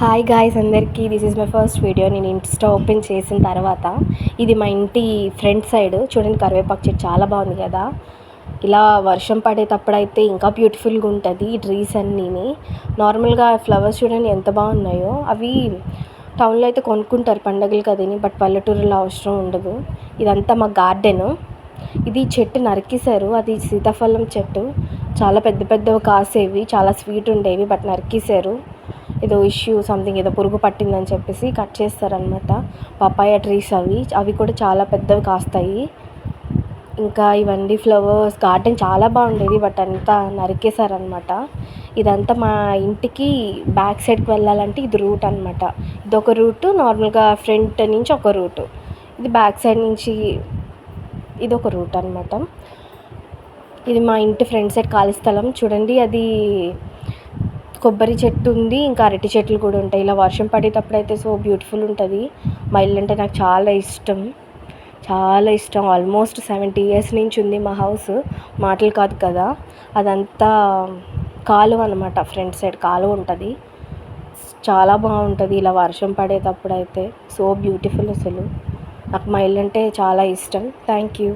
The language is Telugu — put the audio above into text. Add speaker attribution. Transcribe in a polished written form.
Speaker 1: హాయ్ గాయ్స్ అందరికీ, this is my first video. నేను ఇన్స్టా ఓపెన్ చేసిన తర్వాత ఇది మా ఇంటి ఫ్రంట్ సైడ్ చూడండి, కరివేపాకు చెట్టు చాలా బాగుంది కదా. ఇలా వర్షం పడేటప్పుడు అయితే ఇంకా బ్యూటిఫుల్గా ఉంటుంది ఈ ట్రీస్ అన్నీని. నార్మల్గా ఫ్లవర్స్ చూడండి ఎంత బాగున్నాయో. అవి టౌన్లో అయితే కొనుక్కుంటారు పండగలు కదని, బట్ పల్లెటూరులో అవసరం ఉండదు. ఇదంతా మా గార్డెన్. ఇది చెట్టు నరికేశారు, అది సీతాఫలం చెట్టు. చాలా పెద్ద పెద్దవి కాసేవి, చాలా స్వీట్ ఉండేవి, బట్ నరికేశారు. ఏదో ఇష్యూ సంథింగ్, ఏదో పురుగు పట్టిందని చెప్పేసి కట్ చేస్తారనమాట. పపాయ ట్రీస్ అవి కూడా చాలా పెద్దవి కాస్తాయి. ఇంకా ఇవన్నీ ఫ్లవర్స్ గార్డెన్ చాలా బాగుండేది, బట్ అంతా నరికేశారనమాట. ఇదంతా మా ఇంటికి బ్యాక్ సైడ్కి వెళ్ళాలంటే ఇది రూట్ అనమాట. ఇదొక రూటు, నార్మల్గా ఫ్రంట్ నుంచి ఒక రూటు, ఇది బ్యాక్ సైడ్ నుంచి ఇదొక రూట్ అనమాట. ఇది మా ఇంటి ఫ్రంట్ సైడ్ ఖాళీ స్థలం చూడండి. అది కొబ్బరి చెట్టు ఉంది, ఇంకా అరటి చెట్లు కూడా ఉంటాయి. ఇలా వర్షం పడేటప్పుడు అయితే సో బ్యూటిఫుల్ ఉంటుంది. మా ఇల్లు అంటే నాకు చాలా ఇష్టం, చాలా ఇష్టం. ఆల్మోస్ట్ 70 years నుంచి ఉంది మా హౌస్. మాటలు కాదు కదా, అదంతా కాలువ అనమాట. ఫ్రంట్ సైడ్ కాలువ ఉంటుంది, చాలా బాగుంటుంది ఇలా వర్షం పడేటప్పుడు అయితే. So beautiful. అసలు నాకు మా ఇల్లు అంటే చాలా ఇష్టం. Thank you.